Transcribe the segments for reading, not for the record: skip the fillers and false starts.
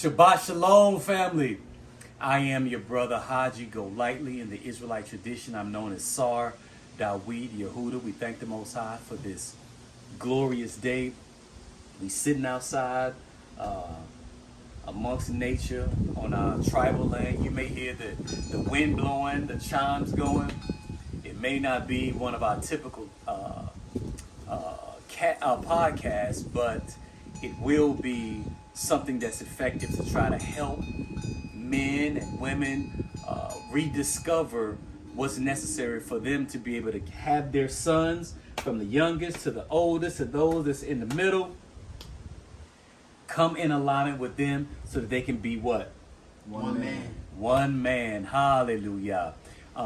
Shabbat Shalom, family. I am your brother Haji Golightly. In the Israelite tradition, I'm known as Sar Dawid Yehuda. We thank the Most High for this glorious day. We sitting outside amongst nature on our tribal land. You may hear the wind blowing, the chimes going. It may not be one of our typical podcasts, but it will be something that's effective to try to help men and women rediscover what's necessary for them to be able to have their sons, from the youngest to the oldest to those that's in the middle, come in alignment with them so that they can be what? One man. One man. Hallelujah.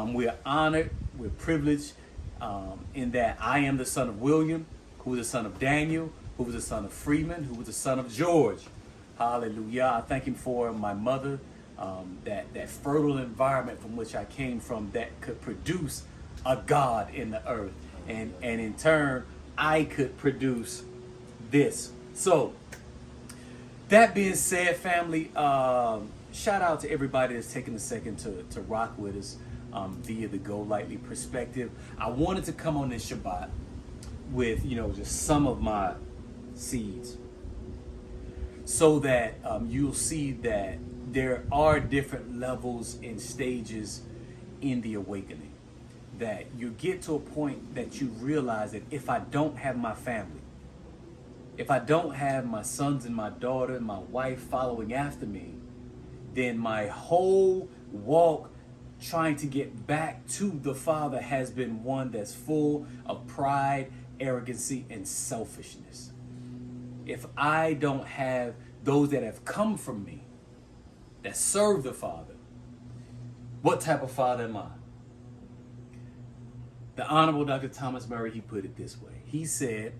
We are honored, we're privileged in that I am the son of William, who was the son of Daniel, who was the son of Freeman, who was the son of George. Hallelujah. I thank him for my mother, that fertile environment from which I came from that could produce a God in the earth. And in turn, I could produce this. So, that being said, family, shout out to everybody that's taking a second to rock with us via the Go Lightly perspective. I wanted to come on this Shabbat with, just some of my seeds so that you'll see that there are different levels and stages in the awakening. That you get to a point that you realize that if I don't have my family, if I don't have my sons and my daughter and my wife following after me, then my whole walk trying to get back to the Father has been one that's full of pride, arrogancy, and selfishness. If I don't have those that have come from me, that serve the Father, what type of father am I? The Honorable Dr. Thomas Murray, he put it this way. He said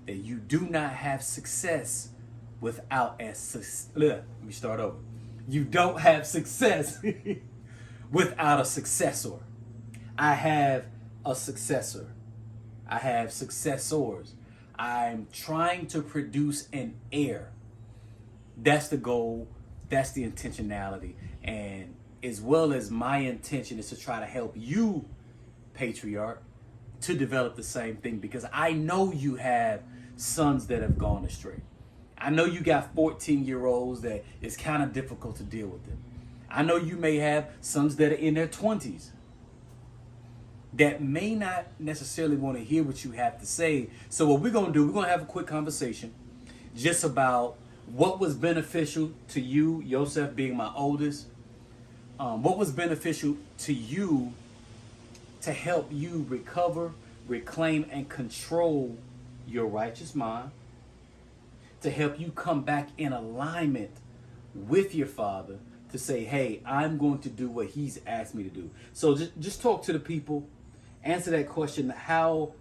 that you do not have success without let me start over. You don't have success without a successor. I have a successor. I have successors. I'm trying to produce an heir. That's the goal. That's the intentionality. And as well as my intention is to try to help you, patriarch, to develop the same thing, because I know you have sons that have gone astray. I know you got 14-year-olds that it's kind of difficult to deal with them. I know you may have sons that are in their 20s that may not necessarily want to hear what you have to say. So what we're going to do, we're going to have a quick conversation just about what was beneficial to you, Yosef being my oldest. What was beneficial to you to help you recover, reclaim, and control your righteous mind, to help you come back in alignment with your Father, to say, hey, I'm going to do what he's asked me to do. So just talk to the people, answer that question. How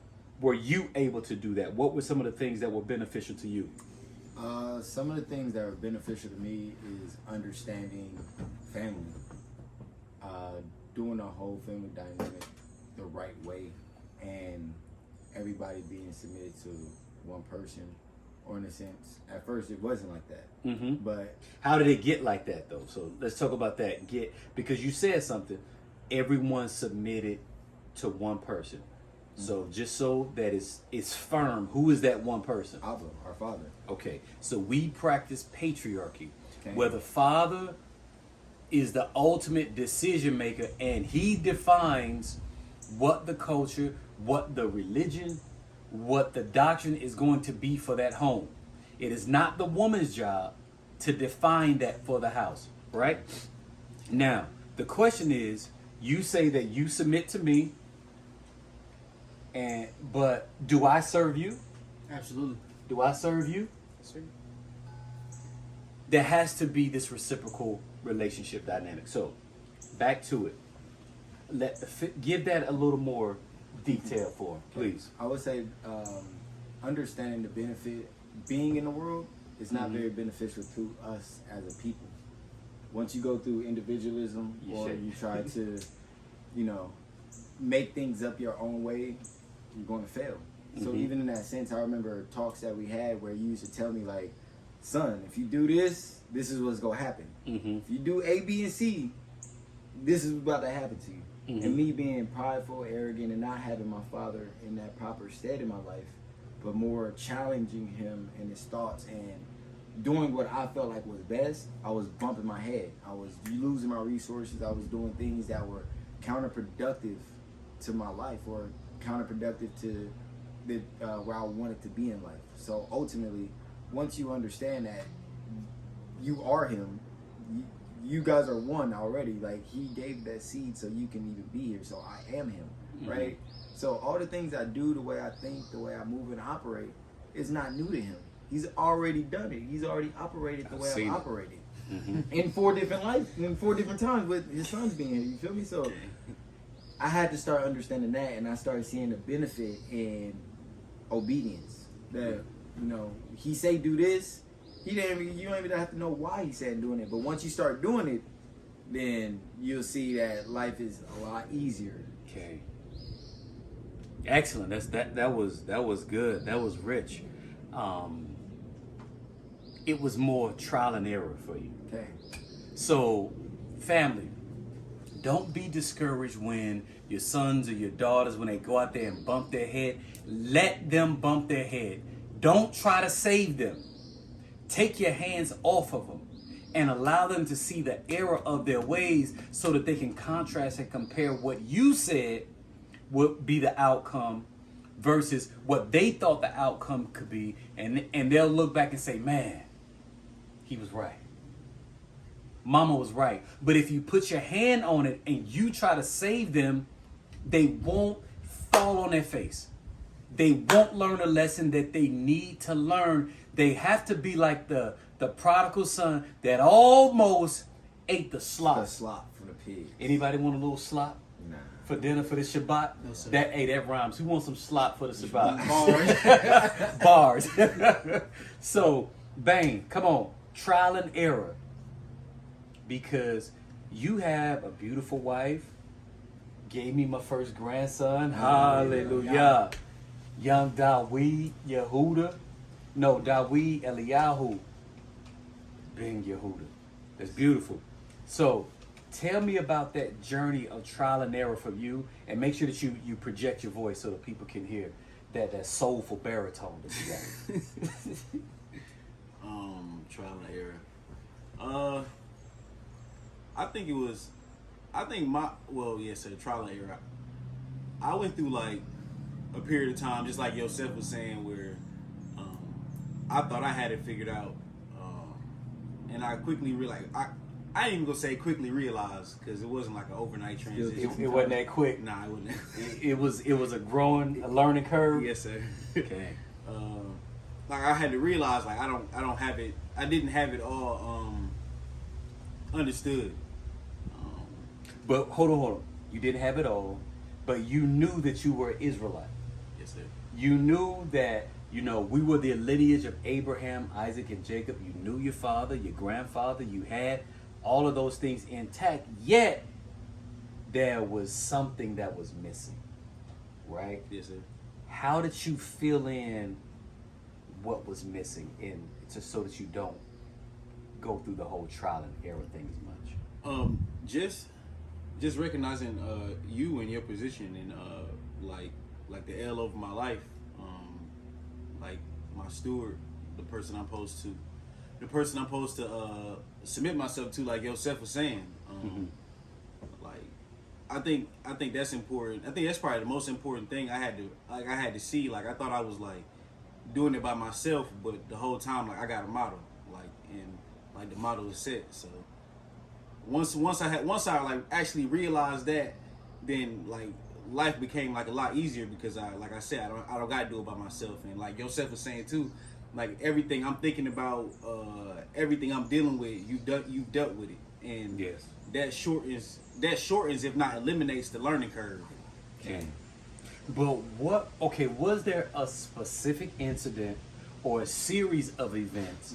were you able to do that? What were some of the things that were beneficial to you? Some of the things that were beneficial to me is understanding family, doing the whole family dynamic the right way, and everybody being submitted to one person. Or in a sense, at first it wasn't like that. Mm-hmm. But how did it get like that though? So let's talk about that. Because you said something. Everyone submitted to one person. Mm-hmm. So just so that it's firm, who is that one person? Abba, our Father. Okay. So we practice patriarchy, where the Father is the ultimate decision maker, and he defines what the culture, what the religion, what the doctrine is going to be for that home. It is not the woman's job to define that for the house, right? Now, the question is, you say that you submit to me, but do I serve you? Absolutely. Do I serve you? Sir. There has to be this reciprocal relationship dynamic. So, back to it. Give that a little more detail for, please. I would say understanding the benefit, being in the world is not very beneficial to us as a people. Once you go through individualism you try to, make things up your own way, you're going to fail. So even in that sense, I remember talks that we had where you used to tell me, like, son, if you do this, this is what's gonna happen. Mm-hmm. If you do A, B, and C, this is about to happen to you. Mm-hmm. And me being prideful, arrogant, and not having my father in that proper stead in my life, but more challenging him and his thoughts and doing what I felt like was best, I was bumping my head. I was losing my resources. I was doing things that were counterproductive to my life or counterproductive to the where I wanted to be in life. So ultimately, once you understand that you are him, you guys are one already. Like, he gave that seed so you can even be here. So I am him, right? So all the things I do, the way I think, the way I move and operate, is not new to him. He's already done it. He's already operated the way I've operated. In 4 different lives, in 4 different times with his sons being here. You feel me? So I had to start understanding that, and I started seeing the benefit in obedience. That, you know, he say do this, you don't even have to know why he said doing it. But once you start doing it, then you'll see that life is a lot easier. Okay. Excellent. That was good. That was rich. It was more trial and error for you. Okay. So, family, don't be discouraged when your sons or your daughters, when they go out there and bump their head. Let them bump their head. Don't try to save them. Take your hands off of them and allow them to see the error of their ways so that they can contrast and compare what you said would be the outcome versus what they thought the outcome could be. And they'll look back and say, man, he was right. Mama was right. But if you put your hand on it and you try to save them, they won't fall on their face. They won't learn a lesson that they need to learn. They have to be like the prodigal son that almost ate the slop. The slop from the pig. Anybody want a little slop? Nah. For dinner for the Shabbat? No, sir. That rhymes. Who wants some slop for the Shabbat? Bars. So, Bane, come on. Trial and error. Because you have a beautiful wife. Gave me my first grandson. Hallelujah. Young Dawid Yehuda. No, Dawid Eliyahu ben Yehuda. That's beautiful. So, tell me about that journey of trial and error for you, and make sure that you project your voice so that people can hear that soulful baritone that you got. Trial and error. Trial and error. I went through like a period of time, just like Yosef was saying, where I thought I had it figured out, and I quickly realized. I ain't even gonna say quickly realized, because it wasn't like an overnight transition. It wasn't that quick. Nah, it wasn't. It was a learning curve. Yes, sir. Okay. Like, I had to realize, like, I don't have it. I didn't have it all understood. But hold on. You didn't have it all, but you knew that you were Israelite. Yes, sir. You knew that, we were the lineage of Abraham, Isaac, and Jacob. You knew your father, your grandfather. You had all of those things intact, yet there was something that was missing, right? Yes, sir. How did you fill in what was missing so that you don't go through the whole trial and error thing as much? Just recognizing you and your position, and like the L over my life, like my steward, the person I'm supposed to submit myself to, like Yosef was saying. Like, I think that's important. I think that's probably the most important thing I had to see. Like, I thought I was like doing it by myself, but the whole time, like, I got a model, like the model is set. So once I like actually realized that, then like life became like a lot easier, because I don't gotta do it by myself. And like Yosef was saying too, like everything I'm thinking about, everything I'm dealing with, you've dealt with it, and yes, that shortens if not eliminates the learning curve. Okay. But was there a specific incident or a series of events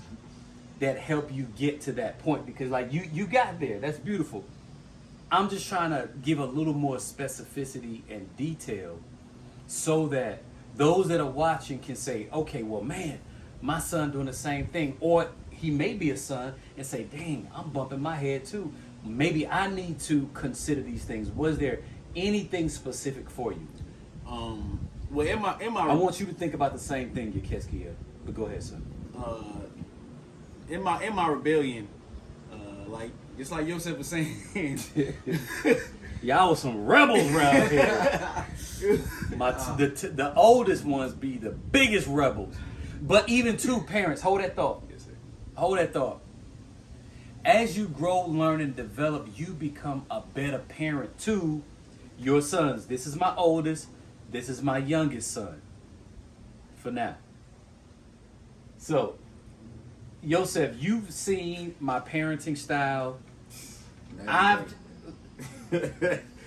that helped you get to that point? Because like you got there, that's beautiful. I'm just trying to give a little more specificity and detail so that those that are watching can say, okay, well, man, my son doing the same thing, or he may be a son and say, "Dang, I'm bumping my head too. Maybe I need to consider these things." Was there anything specific for you? Well, in my I want you to think about the same thing, Yakeski. But go ahead, son. in my rebellion, like just like Yosef was saying, Y'all was some rebels around here. The oldest ones be the biggest rebels. But even two parents, hold that thought. Yes, sir. Hold that thought. As you grow, learn, and develop, you become a better parent to your sons. This is my oldest. This is my youngest son. For now. So, Yosef, you've seen my parenting style.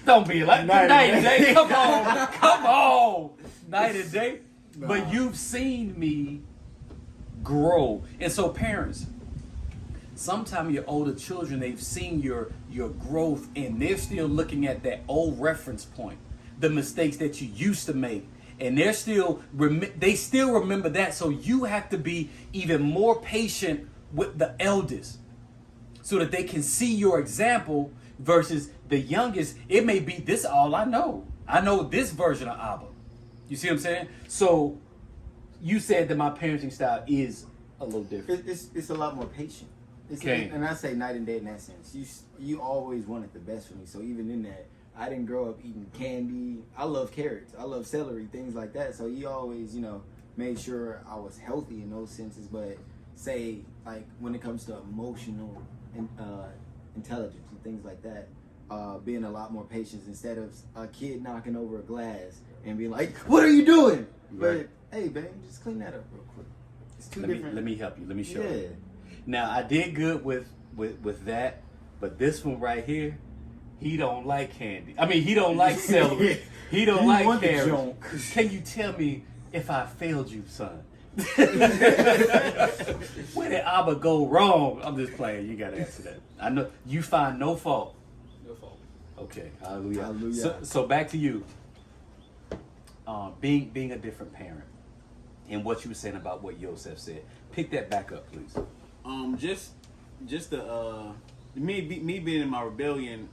Don't be like night and day. Come on, night and day. Nah. But you've seen me grow, and so parents, sometimes your older children, they've seen your growth, and they're still looking at that old reference point, the mistakes that you used to make, and they still remember that. So you have to be even more patient with the eldest, so that they can see your example. Versus the youngest, it may be, this is all I know. I know this version of Abba. You see what I'm saying? So you said that my parenting style is a little different. It's a lot more patient. Okay. And I say night and day in that sense. You always wanted the best for me. So even in that, I didn't grow up eating candy. I love carrots. I love celery, things like that. So you always, made sure I was healthy in those senses. But say, like, when it comes to emotional intelligence and things like that, being a lot more patient instead of a kid knocking over a glass and being like, "What are you doing?" Right. But hey, babe, just clean that up real quick. It's two Let different. me help you. Let me show Yeah. you. Now I did good with that, but this one right here, he don't like candy. I mean, he don't like celery. He don't He like want the carrots. junk. Can you tell me if I failed you, son? Where did Abba go wrong? I'm just playing. You gotta answer that. I know you find no fault. No fault. Okay, hallelujah. Hallelujah. So back to you. Being a different parent, and what you were saying about what Yosef said. Pick that back up, please. Just the me being in my rebellion,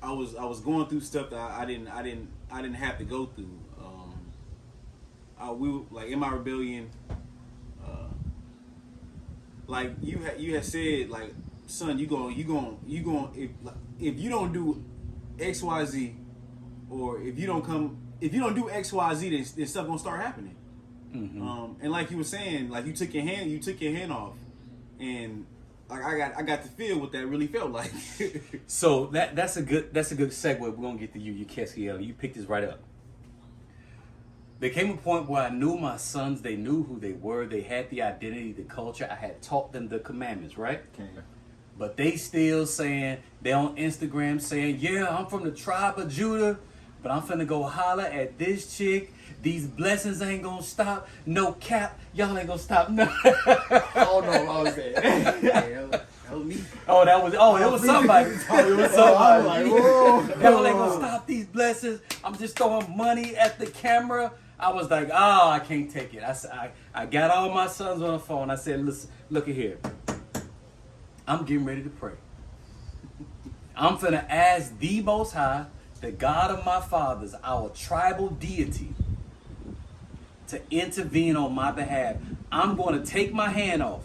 I was going through stuff that I didn't have to go through. We were, like, in my rebellion, like you had said, like, son, you going if you don't do XYZ, or if you don't do XYZ, then stuff gonna start happening. Mm-hmm. And like you were saying, like you took your hand off, and like I got to feel what that really felt like. So that's a good segue. We're gonna get to you, Keskiel. You picked this right up. There came a point where I knew my sons. They knew who they were. They had the identity, the culture. I had taught them the commandments, right? Okay. But they still saying, they on Instagram saying, "Yeah, I'm from the tribe of Judah, but I'm finna go holler at this chick. These blessings ain't gonna stop. No cap. Y'all ain't gonna stop." No. Oh no, I was saying. That was me. It was somebody. It was somebody. I was like, whoa. Y'all ain't gonna stop these blessings. I'm just throwing money at the camera. I was like, I can't take it. I got all my sons on the phone. I said, "Listen, look at here. I'm getting ready to pray. I'm finna ask the Most High, the God of my fathers, our tribal deity, to intervene on my behalf. I'm going to take my hand off,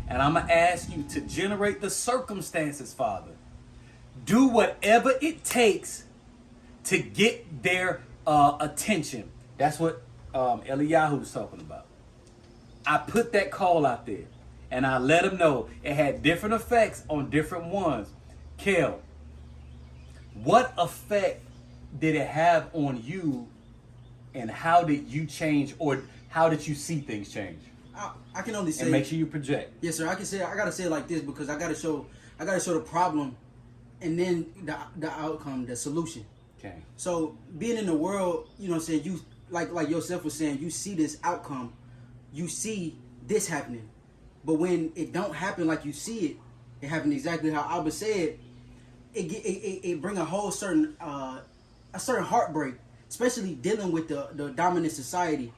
and I'm going to ask you to generate the circumstances, Father. Do whatever it takes to get their attention." That's what Eliyahu was talking about. I put that call out there, and I let them know it had different effects on different ones. Kel, what effect did it have on you, and how did you change, or how did you see things change? I can only say, And make sure you project. yes, sir. I gotta say it like this, because I gotta show the problem, and then the outcome, the solution. Okay. So being in the world, you know what I'm saying, you like Yosef was saying, you see this outcome, you see this happening. But when it don't happen like you see it, it happened exactly how Abba said, it bring a whole certain heartbreak, especially dealing with the dominant society.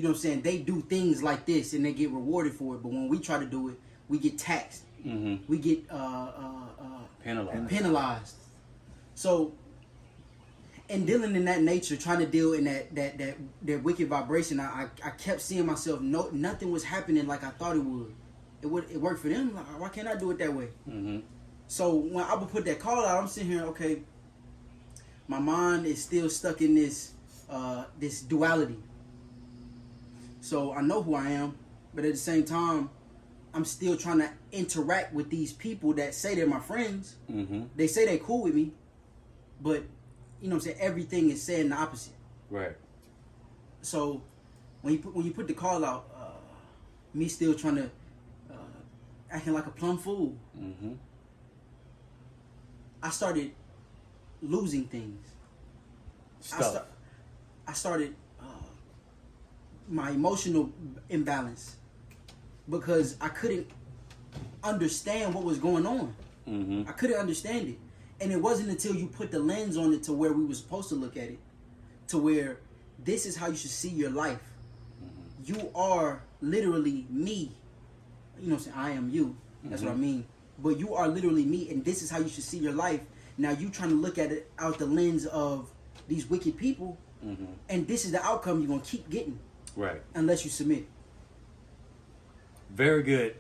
you know what I'm saying, they do things like this and they get rewarded for it. But when we try to do it, we get taxed. Mm-hmm. We get penalized. So, and dealing in that nature, trying to deal in that wicked vibration, I kept seeing myself. Nothing was happening like I thought it would. It worked for them. Like, why can't I do it that way? Mm-hmm. So when I would put that call out, I'm sitting here. Okay, my mind is still stuck in this this duality. So I know who I am, but at the same time, I'm still trying to interact with these people that say they're my friends. Mm-hmm. They say they cool with me, but you know what I'm saying, everything is saying the opposite. Right. So when you put the call out, me still trying to acting like a plumb fool, Mm-hmm. I started losing things. Stuff. I started my emotional imbalance because I couldn't understand what was going on. Mm-hmm. I couldn't understand it. And it wasn't until you put the lens on it to where we were supposed to look at it, to where this is how you should see your life. Mm-hmm. You are literally me. You know what I'm saying? I am you. That's what I mean. But you are literally me, and this is how you should see your life. Now you trying to look at it out the lens of these wicked people, Mm-hmm. and this is the outcome you're going to keep getting Right. unless you submit. Very good.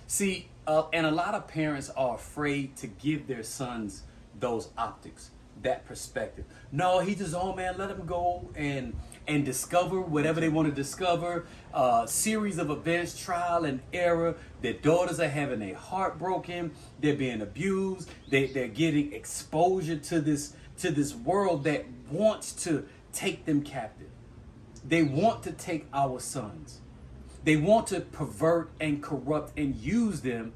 See, and a lot of parents are afraid to give their sons those optics, that perspective. No, he's his own man. Let him go and discover whatever they want to discover. Series of events, trial and error. Their daughters are having their heart broken. They're being abused. They're getting exposure to this world that wants to take them captive. They want to take our sons. They want to pervert and corrupt and use them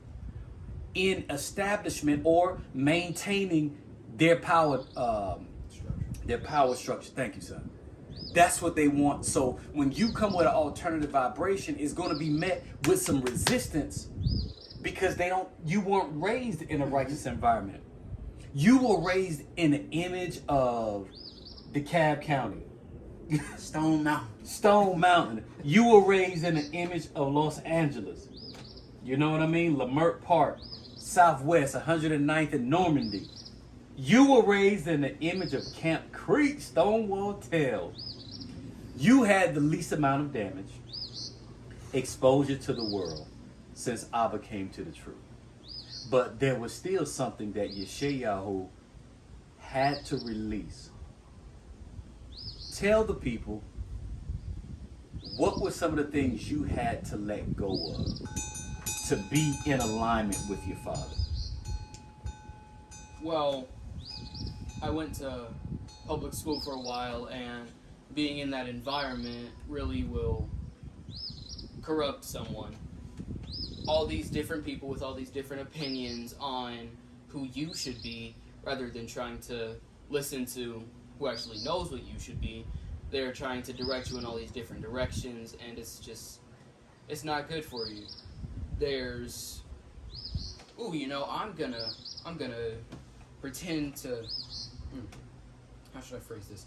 in establishment or maintaining their power structure. Thank you, son. That's what they want. So when you come with an alternative vibration, it's going to be met with some resistance because you weren't raised in a righteous environment. You were raised in the image of DeKalb County. Stone Mountain. Stone Mountain. You were raised in the image of Los Angeles. You know what I mean? Leimert Park, Southwest, 109th and Normandy. You were raised in the image of Camp Creek, Stonewall Tales. You had the least amount of damage, exposure to the world since Abba came to the truth. But there was still something that Yeshayahu had to release. Tell the people, what were some of the things you had to let go of to be in alignment with your father? Well, I went to public school for a while, and being in that environment really will corrupt someone. All these different people with all these different opinions on who you should be, rather than trying to listen to who actually knows what you should be. They're trying to direct you in all these different directions, and it's not good for you. There's, I'm gonna pretend to, how should I phrase this?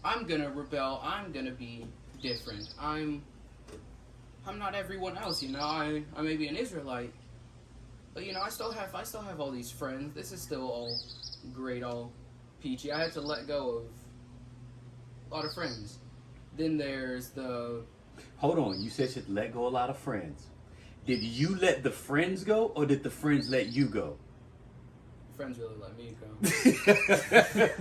I'm gonna rebel, I'm gonna be different. I'm not everyone else, I may be an Israelite, but I still have all these friends. This is still all great, all peachy. I had to let go of a lot of friends. Then there's the... Hold on, you said you let go a lot of friends. Did you let the friends go, or did the friends let you go? Friends really let me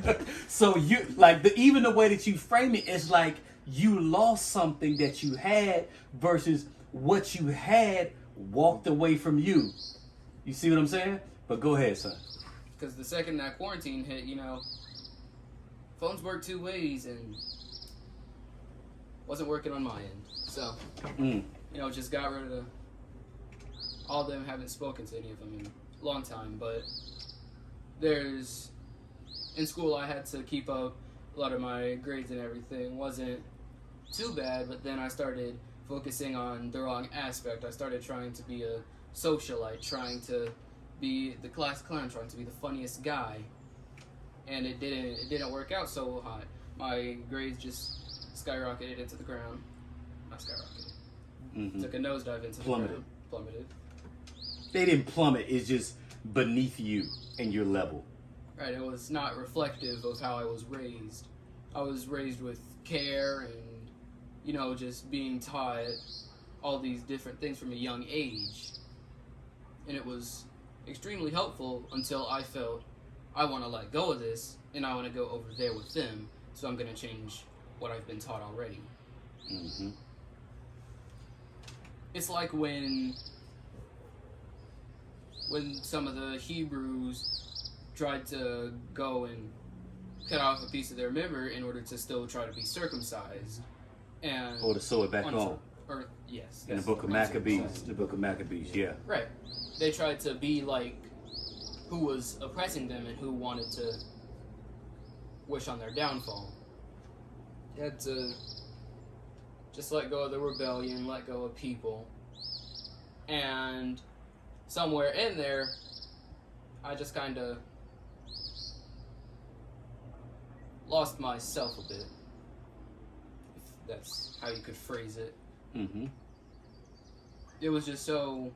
go. So you even the way that you frame it is like you lost something that you had versus what you had walked away from you. You see what I'm saying? But go ahead, son. Because the second that quarantine hit, phones work two ways, and wasn't working on my end. So, just got rid of all of them. Haven't spoken to any of them in a long time, but in school I had to keep up a lot of my grades and everything. Wasn't too bad, but then I started focusing on the wrong aspect. I started trying to be a socialite, trying to be the class clown, trying to be the funniest guy, and it didn't work out so hot. My grades just skyrocketed into the ground. Not skyrocketed. Mhm. Took a nosedive into the Plummeted. ground. Plummeted. They didn't plummet. It's just beneath you and your level. Right, it was not reflective of how I was raised. I was raised with care and, you know, just being taught all these different things from a young age. And it was extremely helpful until I felt I want to let go of this and I want to go over there with them. So I'm going to change what I've been taught already. Mm-hmm. It's like when some of the Hebrews tried to go and cut off a piece of their member in order to still try to be circumcised, and Or to sew it back on. Or yes, In the that's book of uncircumcised. Maccabees. The book of Maccabees, yeah. Right. They tried to be like who was oppressing them and who wanted to wish on their downfall. You had to just let go of the rebellion, let go of people. And somewhere in there, I just kind of lost myself a bit. If that's how you could phrase it. Mm-hmm. It was just so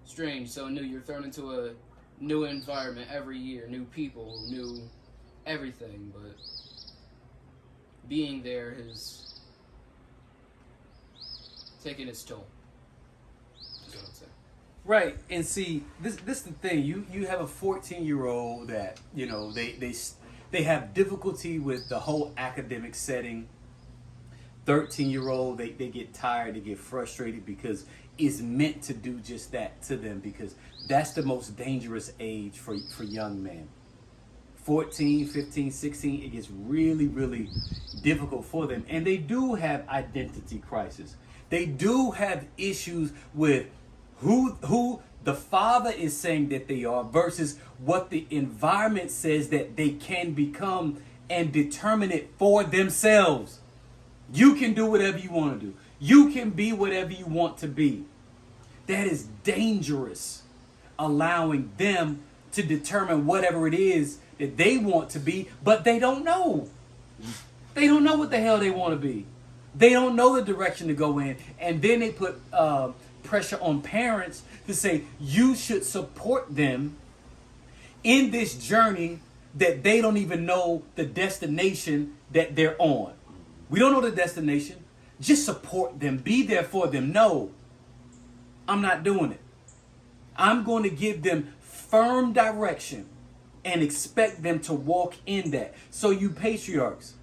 strange, so new. You're thrown into a new environment every year, new people, new everything, but being there has taken its toll. That's what I'd say. Right, and see, this is the thing. You have a 14-year-old that, you know, they have difficulty with the whole academic setting. 13-year-old, they get tired, they get frustrated because it's meant to do just that to them, because that's the most dangerous age for young men. 14, 15, 16, it gets really, really difficult for them. And they do have identity crisis. They do have issues with who the father is saying that they are versus what the environment says that they can become, and determine it for themselves. You can do whatever you want to do. You can be whatever you want to be. That is dangerous, allowing them to determine whatever it is that they want to be, but they don't know. They don't know what the hell they want to be. They don't know the direction to go in. And then they put pressure on parents to say, you should support them in this journey that they don't even know the destination that they're on. We don't know the destination. Just support them. Be there for them. No, I'm not doing it. I'm going to give them firm direction and expect them to walk in that. So you patriarchs,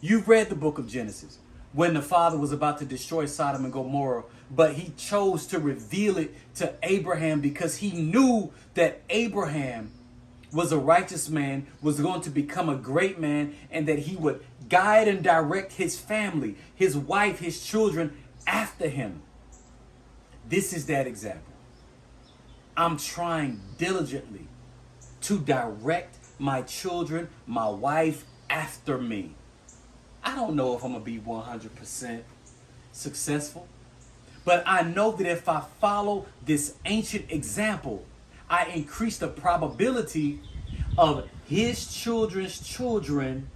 you've read the book of Genesis when the father was about to destroy Sodom and Gomorrah, but he chose to reveal it to Abraham because he knew that Abraham was a righteous man, was going to become a great man, and that he would guide and direct his family, his wife, his children after him. This is that example. I'm trying diligently to direct my children, my wife after me. I don't know if I'm going to be 100% successful, but I know that if I follow this ancient example, I increase the probability of his children's children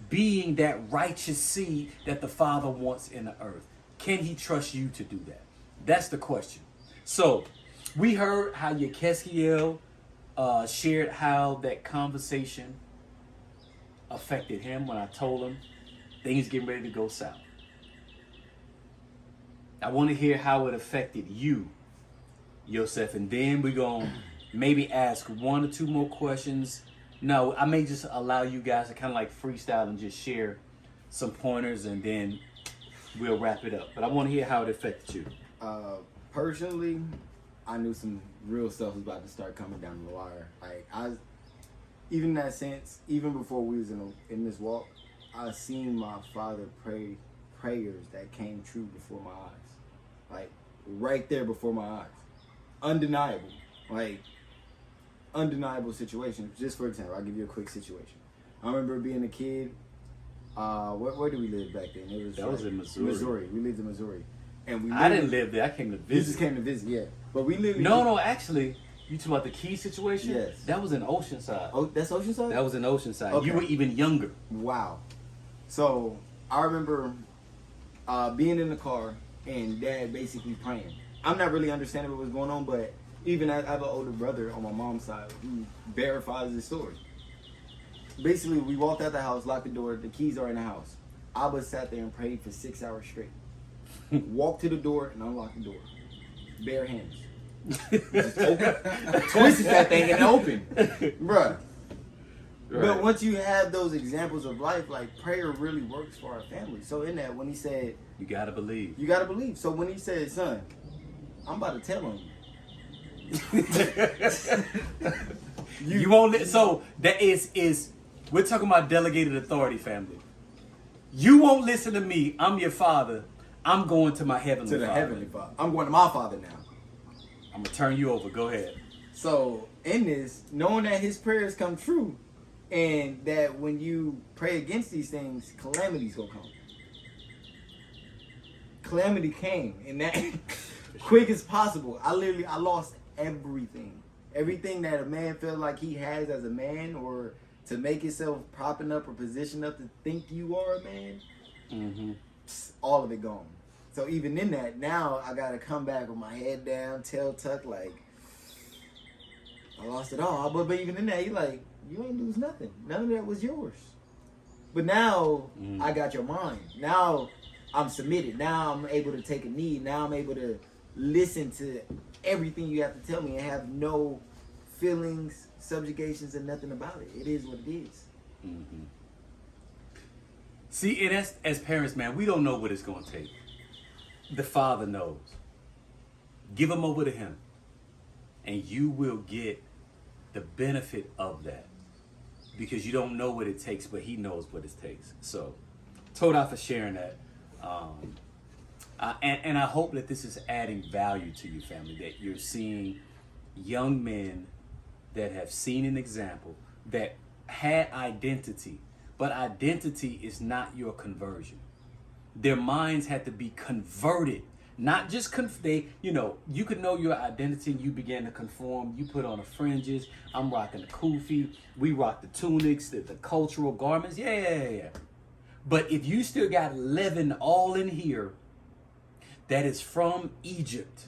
being that righteous seed that the Father wants in the earth. Can he trust you to do that? That's the question. So, we heard how Yekesiel shared how that conversation affected him when I told him things getting ready to go south. I want to hear how it affected you, Yosef, and then we're going to maybe ask one or two more questions. No, I may just allow you guys to kind of like freestyle and just share some pointers, and then we'll wrap it up. But I want to hear how it affected you. Personally, I knew some real stuff was about to start coming down the wire. Like, even in that sense, even before we was in this walk, I seen my father pray prayers that came true before my eyes. Like, right there before my eyes. Undeniable. Like, undeniable situation. Just for example, I'll give you a quick situation. I remember being a kid. Where did we live back then? That was in Missouri. Missouri. We lived in Missouri. And I didn't live there. I came to You visit. just came to visit, yeah. But we lived. No, actually, you talking about the key situation? Yes. That was in Oceanside. Oh, that's Oceanside? That was in Oceanside. Okay. You were even younger. Wow. So I remember being in the car and Dad basically praying. I'm not really understanding what was going on, but even I have an older brother on my mom's side who verifies the story. Basically, we walked out the house, locked the door, the keys are in the house. Abba sat there and prayed for 6 hours straight. Walked to the door and unlocked the door. Bare hands. Just twisted that thing and open. Bruh. But once you have those examples of life, like prayer really works for our family. So in that, when he said, You gotta believe. you gotta believe. So when he said, son, I'm about to tell on you. You won't so that is we're talking about delegated authority, family. You won't listen to me. I'm your father. I'm going to my heavenly To the father. Heavenly Father. I'm going to my Father now. I'm gonna turn you over. Go ahead. So in this, knowing that his prayers come true, and that when you pray against these things, calamities will come. Calamity came, and that quick as possible. I lost everything. Everything that a man feels like he has as a man, or to make himself propping up or position up to think you are a man, Mm-hmm. all of it gone. So even in that, now I gotta come back with my head down, tail tucked, like I lost it all. But even in that, you like, you ain't lose nothing. None of that was yours. But now I got your mind. Now I'm submitted. Now I'm able to take a knee. Now I'm able to listen to everything you have to tell me and have no feelings, subjugations, and nothing about it. It is what it is. Mm-hmm. See, and as parents, man, we don't know what it's gonna take. The Father knows. Give them over to Him, and you will get the benefit of that, because you don't know what it takes, but He knows what it takes. So, Toda for sharing that, and I hope that this is adding value to you, family. That you're seeing young men that have seen an example, that had identity, but identity is not your conversion. Their minds had to be converted, not just you could know your identity and you began to conform. You put on the fringes. I'm rocking the kufi. We rock the tunics, the cultural garments. Yeah. But if you still got leaven all in here that is from Egypt,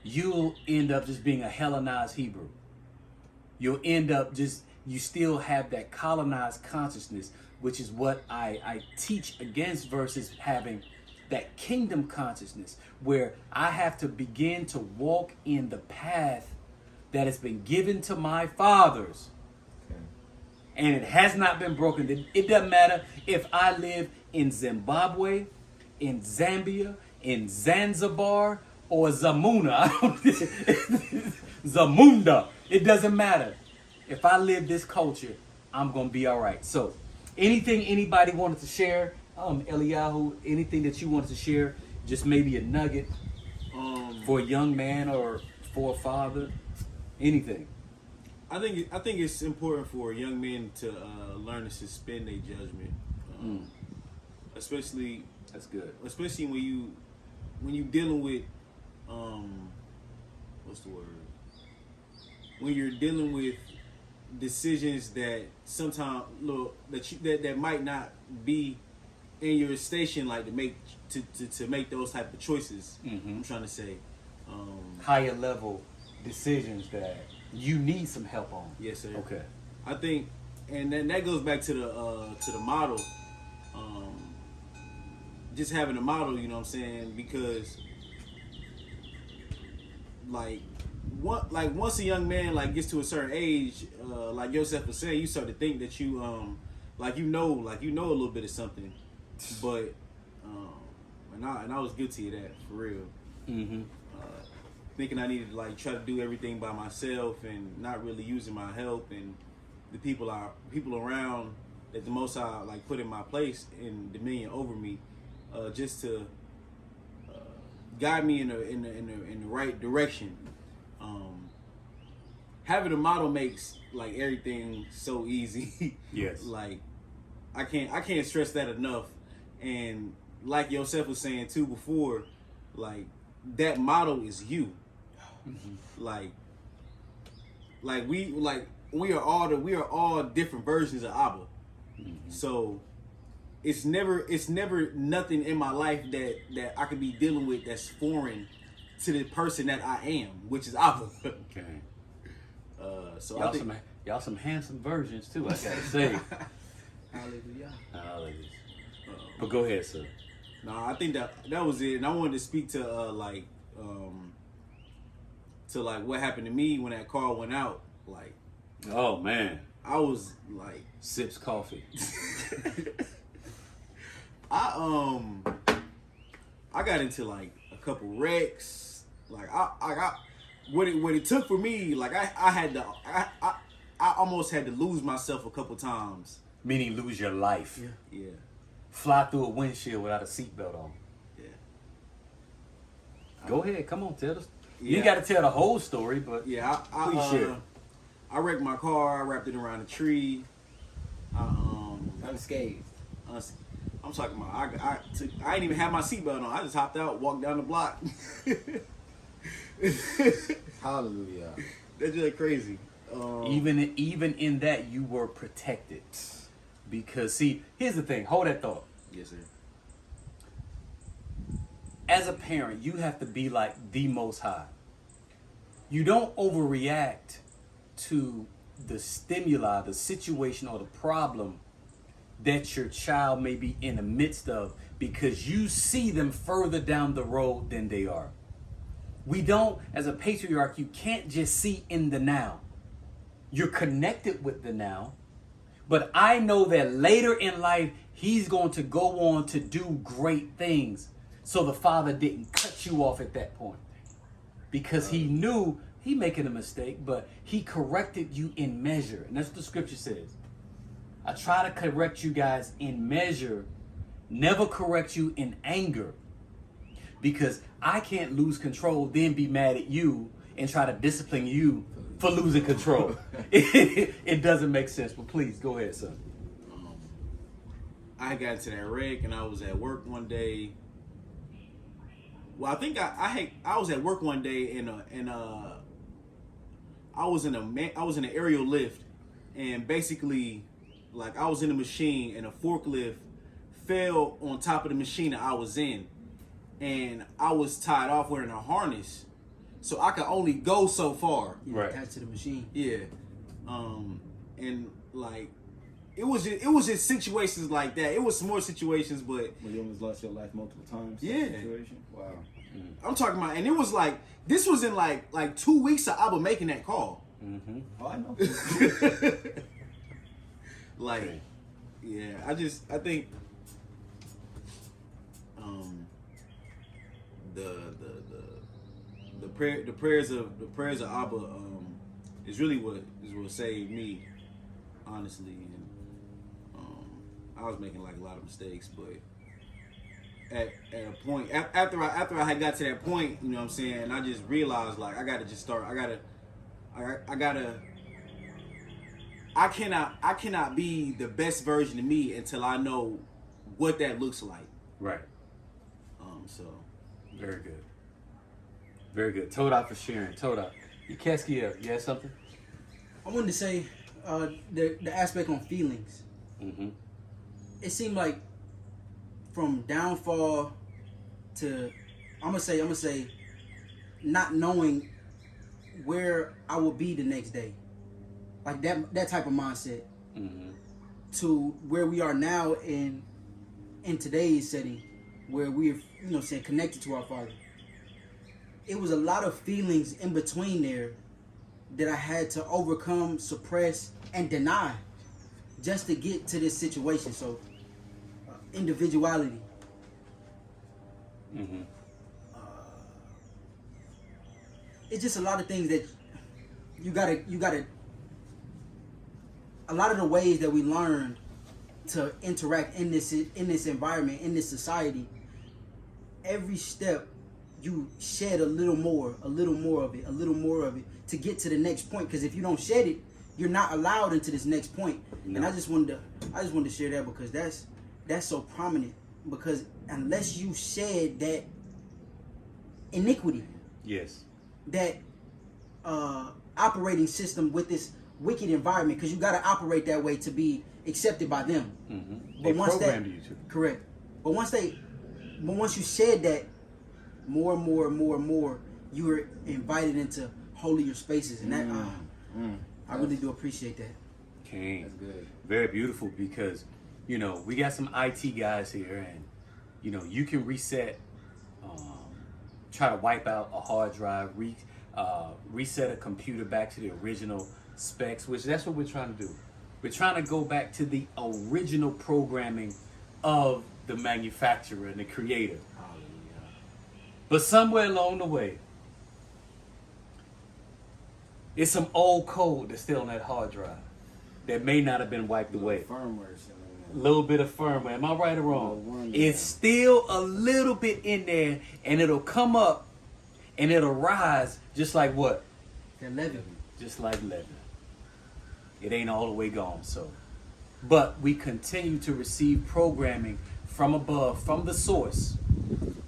you'll end up just being a Hellenized Hebrew. You'll end up you still have that colonized consciousness, which is what I teach against, versus having that kingdom consciousness where I have to begin to walk in the path that has been given to my fathers. And it has not been broken. It doesn't matter if I live in Zimbabwe, in Zambia, in Zanzibar, or Zamunda. Zamunda. It doesn't matter. If I live this culture, I'm going to be all right. So, anything anybody wanted to share, Eliyahu, anything that you wanted to share, just maybe a nugget for a young man or for a father, anything. I think it's important for young men to learn to suspend their judgment, especially That's good. Especially when you dealing with what's the word? When you're dealing with decisions that sometimes that might not be in your station, like to make those type of choices. Mm-hmm. I'm trying to say Higher level decisions that you need some help on. yes, sir. Okay. I think, and then that goes back to the model. Just having a model, you know what I'm saying? Because once a young man gets to a certain age, like Yosef was saying, you start to think that you know a little bit of something, but and I was guilty of that for real. Mm-hmm. Thinking I needed to try to do everything by myself and not really using my help and the people around that the Most High put in my place in dominion over me, just to guide me in the right direction. Having a model makes everything so easy. Yes. I can't stress that enough. And like Yosef was saying too before, that model is you. Mm-hmm. We are all different versions of Abba. So it's never nothing in my life that I could be dealing with that's foreign to the person that I am, which is Abba. Okay. So Y'all I think some handsome versions too, I gotta say. Hallelujah. Hallelujah. But go ahead, sir. no, I think that was it. And I wanted to speak to what happened to me when that car went out. Like Oh man. I was like Sips coffee. I got into like a couple wrecks. Like I got what it took for me. Like I almost had to lose myself a couple times. Meaning lose your life. Yeah. Yeah, Fly through a windshield without a seatbelt on. yeah. Go ahead, come on, tell us. You Yeah. got to tell the whole story, but Yeah, Please share. I wrecked my car. I wrapped it around a tree. Unscathed. I'm talking about. I didn't even have my seatbelt on. I just hopped out, walked down the block. Hallelujah. That's just crazy. even in that you were protected. Because see, here's the thing. Hold that thought. Yes, sir. As a parent, you have to be like the Most High. You don't overreact to the stimuli, the situation, or the problem that your child may be in the midst of because you see them further down the road than they are. We don't, as a patriarch, you can't just see in the now. You're connected with the now, but I know that later in life, he's going to go on to do great things. So the father didn't cut you off at that point because he knew he making a mistake, but he corrected you in measure. And that's what the scripture says. I try to correct you guys in measure, never correct you in anger. Because I can't lose control, then be mad at you and try to discipline you for losing control. It doesn't make sense, but please, go ahead, son. I got into that wreck and I was at work one day. Well, I think I was at work one day and I was in an aerial lift, and basically, like I was in a machine and a forklift fell on top of the machine that I was in, and I was tied off wearing a harness, so I could only go so far. Right. Attached to the machine. Yeah, and like it was just situations like that. It was some more situations, but When you almost lost your life multiple times. Yeah. Situation? Wow. I'm talking about, and it was like this was in like 2 weeks of Abba making that call. Mm-hmm. Oh, I know. Like, yeah, I think the prayers of Abba is really what saved me, honestly. And I was making like a lot of mistakes, but at a point after I had got to that point, you know what I'm saying, I just realized like I cannot be the best version of me until I know what that looks like. Right. So Very good. Very good. Toda for sharing. Toda. Ikeskiel, you had something? I wanted to say the aspect on feelings. Mm-hmm. It seemed like from downfall to I'm gonna say not knowing where I will be the next day, like that type of mindset, Mm-hmm. to where we are now in today's setting, where we're connected to our Father. It was a lot of feelings in between there that I had to overcome, suppress, and deny just to get to this situation. So individuality. Mm-hmm. It's just a lot of things that you gotta a lot of the ways that we learned to interact in this environment, in this society. Every step you shed a little more of it to get to the next point, because if you don't shed it, you're not allowed into this next point. No. And I just wanted to share that because that's so prominent, because unless you shed that iniquity, Yes. that operating system with this wicked environment because you got to operate that way to be accepted by them. Mm-hmm. But They once programmed you to. correct. But once you said that, more and more, you were invited into holier spaces, and that I really do appreciate that. King. That's good. Very beautiful because, you know, we got some IT guys here, and you know, you can reset, try to wipe out a hard drive, reset a computer back to the original specs, which that's what we're trying to do. We're trying to go back to the original programming of the manufacturer and the creator. But somewhere along the way, it's some old code that's still on that hard drive that may not have been wiped away. Firmware. A little bit of firmware. Am I right or wrong? Little one, It's still a little bit in there, and it'll come up and it'll rise just like what? That leaven. Just like leaven. It ain't all the way gone, so. But we continue to receive programming from above, from the source,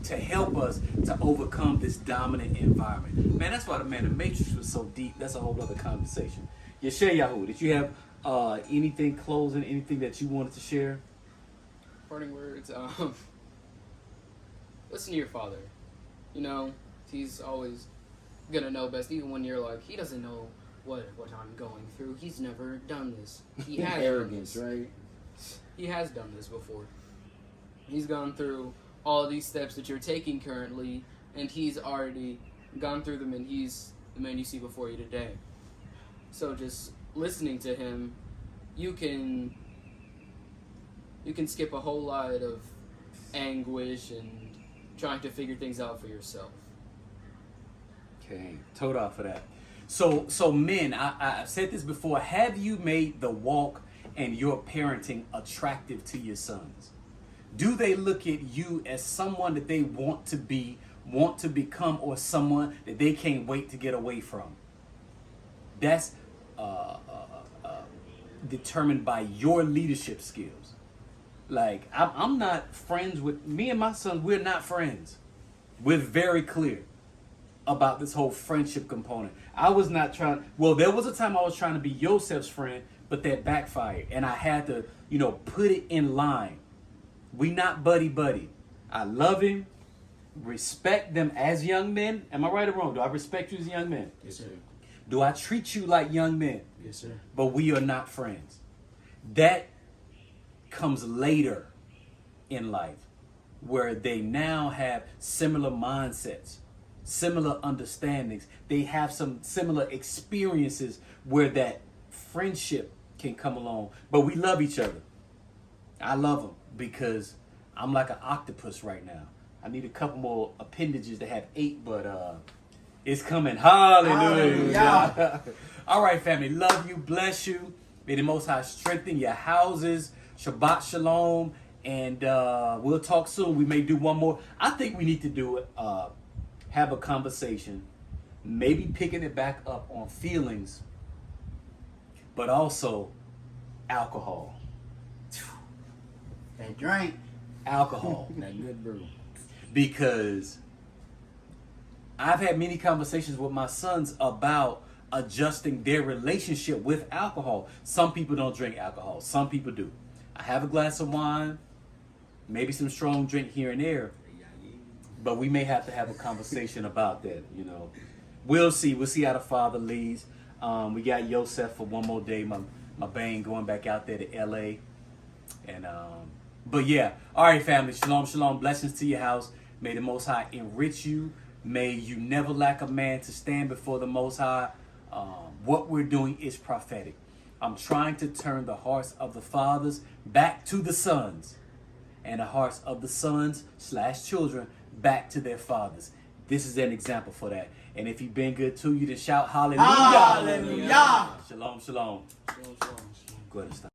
to help us to overcome this dominant environment. Man, that's why the Matrix was so deep. That's a whole other conversation. Yeshe Yahoo, did you have anything closing, anything that you wanted to share? Parting words. Listen to your father. You know, he's always gonna know best, even when you're like, he doesn't know what I'm going through. He's never done this. He has Arrogance, done this. right? He has done this before. He's gone through all these steps that you're taking currently, and he's already gone through them, and he's the man you see before you today. So just listening to him, you can skip a whole lot of anguish and trying to figure things out for yourself. Okay, toad off for that. So men, I've said this before. Have you made the walk and your parenting attractive to your sons? Do they look at you as someone that they want to be, want to become, or someone that they can't wait to get away from? That's determined by your leadership skills. Like, I'm not friends with, me and my sons, we're not friends. We're very clear about this whole friendship component. I was not trying, well, there was a time I was trying to be Yosef's friend, but that backfired. And I had to, put it in line. We not buddy-buddy. I love him, respect them as young men. Am I right or wrong? Do I respect you as young men? Yes, sir. Do I treat you like young men? Yes, sir. But we are not friends. That comes later in life, where they now have similar mindsets, similar understandings. They have some similar experiences where that friendship can come along. But we love each other. I love them because I'm like an octopus right now. I need a couple more appendages to have 8, but it's coming. Hallelujah. Hallelujah. All right, family. Love you. Bless you. May the Most High strengthen your houses. Shabbat shalom. And we'll talk soon. We may do one more. I think we need to do it. Have a conversation. Maybe picking it back up on feelings. But also alcohol. That drink. Alcohol. That good brew. Because I've had many conversations with my sons about adjusting their relationship with alcohol. Some people don't drink alcohol. Some people do. I have a glass of wine, maybe some strong drink here and there, but we may have to have a conversation about that, We'll see. We'll see how the father leads. We got Yosef for one more day. My bang going back out there to LA. And but yeah. All right, family. Shalom, shalom. Blessings to your house. May the Most High enrich you. May you never lack a man to stand before the Most High. What we're doing is prophetic. I'm trying to turn the hearts of the fathers back to the sons, and the hearts of the sons / children back to their fathers. This is an example for that. And if you've been good to you, then shout hallelujah. Hallelujah. Shalom, shalom. Shalom, shalom. Go ahead and stop.